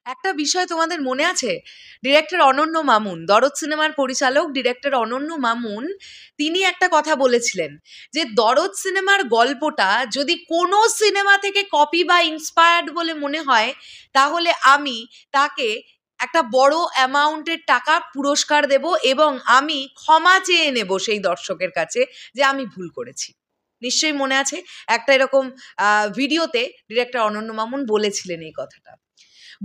একটা বিষয় তোমাদের মনে আছে? ডিরেক্টর অনন্য মামুন, দরদ সিনেমার পরিচালক ডিরেক্টর অনন্য মামুন, তিনি একটা কথা বলেছিলেন যে দরদ সিনেমার গল্পটা যদি কোনো সিনেমা থেকে কপি বা ইন্সপায়ার্ড বলে মনে হয়, তাহলে আমি তাকে একটা বড় অ্যামাউন্টের টাকা পুরস্কার দেব এবং আমি ক্ষমা চেয়ে নেব সেই দর্শকের কাছে যে আমি ভুল করেছি। নিশ্চয়ই মনে আছে, একটা এরকম ভিডিওতে ডিরেক্টর অনন্য মামুন বলেছিলেন এই কথাটা।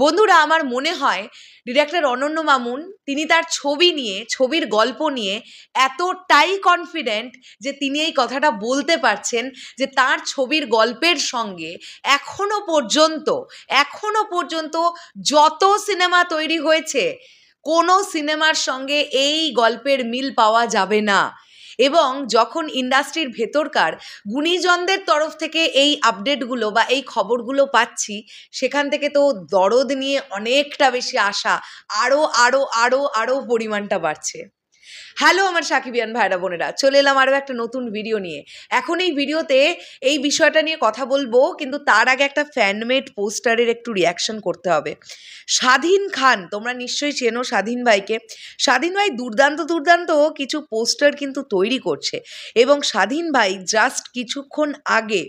বন্ধুরা, আমার মনে হয় ডিরেক্টর অনন্য মামুন তিনি তার ছবি নিয়ে, ছবির গল্প নিয়ে এতটাই কনফিডেন্ট যে তিনি এই কথাটা বলতে পারছেন যে তার ছবির গল্পের সঙ্গে এখনো পর্যন্ত যত সিনেমা তৈরি হয়েছে কোনো সিনেমার সঙ্গে এই গল্পের মিল পাওয়া যাবে না। এবং যখন ইন্ডাস্ট্রির ভেতরকার গুণীজনদের তরফ থেকে এই আপডেটগুলো বা এই খবরগুলো পাচ্ছি, সেখান থেকে তো দরদ নিয়ে অনেকটা বেশি আশা আরও আরও আরও আরও পরিমাণটা বাড়ছে। হ্যালো আমার সাকিবিয়ান ভাইরা বোনেরা, চলে এলাম আরও একটা নতুন ভিডিও নিয়ে। এখন এই ভিডিওতে এই বিষয়টা নিয়ে কথা বলবো, কিন্তু তার আগে একটা ফ্যানমেড পোস্টারের একটু রিয়াকশন করতে হবে। স্বাধীন খান, তোমরা নিশ্চয়ই চেনো স্বাধীন ভাইকে। স্বাধীন ভাই দুর্দান্ত কিছু পোস্টার কিন্তু তৈরি করছে, এবং স্বাধীন ভাই জাস্ট কিছুক্ষণ আগে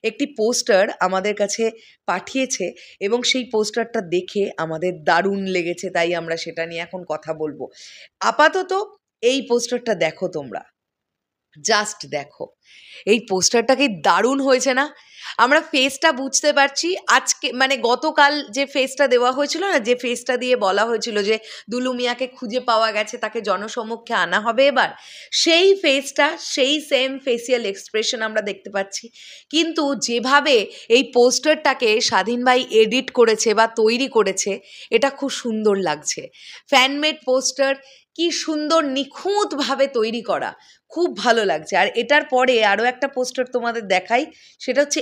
একটি পোস্টার আমাদের কাছে পাঠিয়েছে, এবং সেই পোস্টারটা দেখে আমাদের দারুণ লেগেছে, তাই আমরা সেটা নিয়ে এখন কথা বলবো। আপাতত এই পোস্টারটা দেখো, তোমরা জাস্ট দেখো, এই পোস্টারটা কি দারুণ হয়েছে না? আমরা ফেসটা বুঝতে পারছি আজকে, মানে গতকাল যে ফেসটা দেওয়া হয়েছিল না, যে ফেসটা দিয়ে বলা হয়েছিল যে দুলু মিয়াকে খুঁজে পাওয়া গেছে, তাকে জনসম্মুখে আনা হবে এবার, সেই ফেসটা, সেই সেম ফেসিয়াল এক্সপ্রেশন আমরা দেখতে পাচ্ছি। কিন্তু যেভাবে এই পোস্টারটাকে স্বাধীন ভাই এডিট করেছে বা তৈরি করেছে, এটা খুব সুন্দর লাগছে। ফ্যানমেড পোস্টার, কি সুন্দর নিখুঁতভাবে তৈরি করা, খুব ভালো লাগছে। আর এটার পরে আরও একটা পোস্টার তোমাদের দেখাই, সেটা হচ্ছে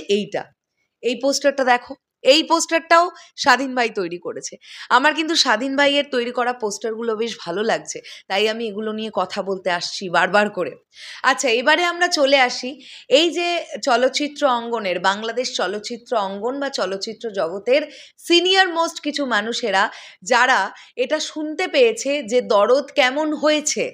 এই পোস্টারটা দেখো। এই পোস্টারটাও স্বাধীন ভাই তৈরি করেছে। আমার কিন্তু স্বাধীন ভাইয়ের তৈরি করা পোস্টারগুলো বেশ ভালো লাগছে, তাই আমি এগুলো নিয়ে কথা বলতে আসছি বারবার করে। আচ্ছা, এবারে আমরা চলে আসি এই যে চলচ্চিত্র অঙ্গনের, বাংলাদেশ চলচ্চিত্র অঙ্গন বা চলচ্চিত্র জগতের সিনিয়র মোস্ট কিছু মানুষেরা যারা এটা শুনতে পেয়েছে যে দরদ কেমন হয়েছে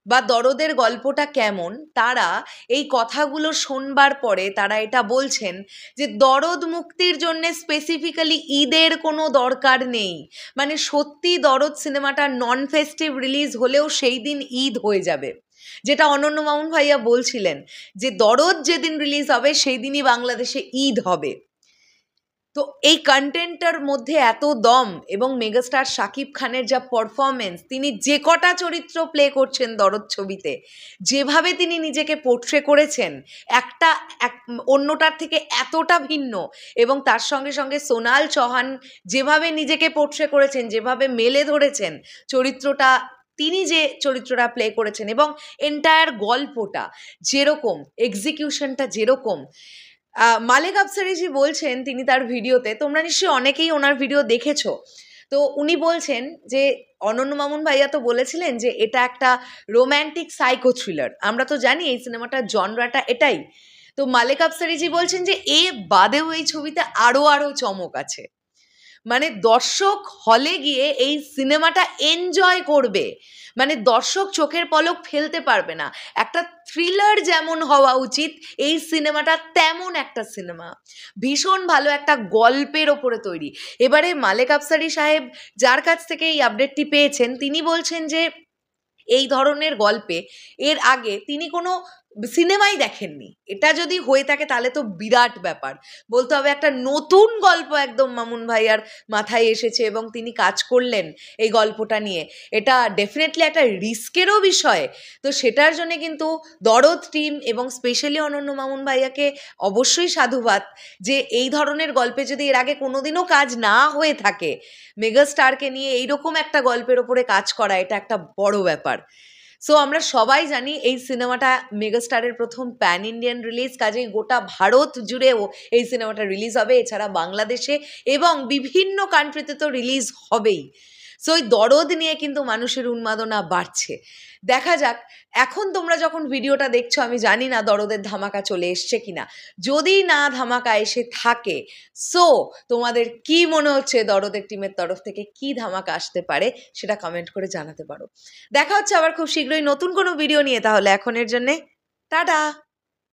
বা দরদের গল্পটা কেমন, তারা এই কথাগুলো শোনবার পরে তারা এটা বলছেন যে দরদ মুক্তির জন্য স্পেসিফিক্যালি ঈদের কোনো দরকার নেই। মানে সত্যি দরদ সিনেমাটা নন ফেস্টিভ রিলিজ হলেও সেই দিন ঈদ হয়ে যাবে, যেটা অনন্য মামুন ভাইয়া বলছিলেন যে দরদ যেদিন রিলিজ হবে সেই দিনই বাংলাদেশে ঈদ হবে। তো এই কন্টেন্টটার মধ্যে এত দম, এবং মেগাস্টার শাকিব খানের যা পারফরমেন্স, তিনি যে কটা চরিত্র প্লে করছেন দরদ ছবিতে, যেভাবে তিনি নিজেকে পোর্ট্রে করেছেন, একটা অন্যটার থেকে এতটা ভিন্ন। এবং তার সঙ্গে সঙ্গে সোনাল চৌহান যেভাবে নিজেকে পোর্ট্রে করেছেন, যেভাবে মেলে ধরেছেন চরিত্রটা, তিনি যে চরিত্রটা প্লে করেছেন, এবং এন্টায়ার গল্পটা যেরকম, এক্সিকিউশনটা যেরকম। মালেক আফসারিজি বলছেন, তিনি তার ভিডিওতে, তোমরা নিশ্চয়ই অনেকেই ওনার ভিডিও দেখেছো, তো উনি বলছেন যে অনন্য মামুন ভাইয়া তো বলেছিলেন যে এটা একটা রোম্যান্টিক সাইকো থ্রিলার। আমরা তো জানি এই সিনেমাটার জনরাটা এটাই। তো মালেক আফসারিজি বলছেন যে এ বাদেও এই ছবিতে আরও চমক আছে। মানে দর্শক হলে গিয়ে এই সিনেমাটা এনজয় করবে, মানে দর্শক চোখের পলক ফেলতে পারবে না। একটা থ্রিলার যেমন হওয়া উচিত, এই সিনেমাটা তেমন একটা সিনেমা, ভীষণ ভালো একটা গল্পের ওপরে তৈরি। এবারে মালেক আফসারি সাহেব যার কাছ থেকে এই আপডেটটি পেয়েছেন, তিনি বলছেন যে এই ধরনের গল্পে এর আগে তিনি কোনো সিনেমাই দেখেননি। এটা যদি হয়ে থাকে তাহলে তো বিরাট ব্যাপার, বলতে হবে একটা নতুন গল্প একদম মামুন ভাইয়ার মাথায় এসেছে এবং তিনি কাজ করলেন এই গল্পটা নিয়ে। এটা ডেফিনেটলি একটা রিস্কেরও বিষয়। তো সেটার জন্য কিন্তু দরদ টিম এবং স্পেশালি অনন্য মামুন ভাইয়াকে অবশ্যই সাধুবাদ, যে এই ধরনের গল্পে যদি এর আগে কোনোদিনও কাজ না হয়ে থাকে, মেগাস্টারকে নিয়ে এইরকম একটা গল্পের ওপরে কাজ করা, এটা একটা বড় ব্যাপার। সো আমরা সবাই জানি এই সিনেমাটা মেগাস্টারের প্রথম প্যান ইন্ডিয়ান রিলিজ, কাজেই গোটা ভারত জুড়েও এই সিনেমাটা রিলিজ হবে, এছাড়া বাংলাদেশে এবং বিভিন্ন কান্ট্রিতে তো রিলিজ হবেই। সো ওই দরদ নিয়ে কিন্তু মানুষের উন্মাদনা বাড়ছে। দেখা যাক, এখন তোমরা যখন ভিডিওটা দেখছো আমি জানি না দরদের ধামাকা চলে এসছে কিনা। যদি না ধামাকা এসে থাকে, সো তোমাদের কি মনে হচ্ছে দরদের টিমের তরফ থেকে কি ধামাকা আসতে পারে সেটা কমেন্ট করে জানাতে পারো। দেখা হচ্ছে আবার খুব শীঘ্রই নতুন কোনো ভিডিও নিয়ে, তাহলে এখনের জন্যে টাটা।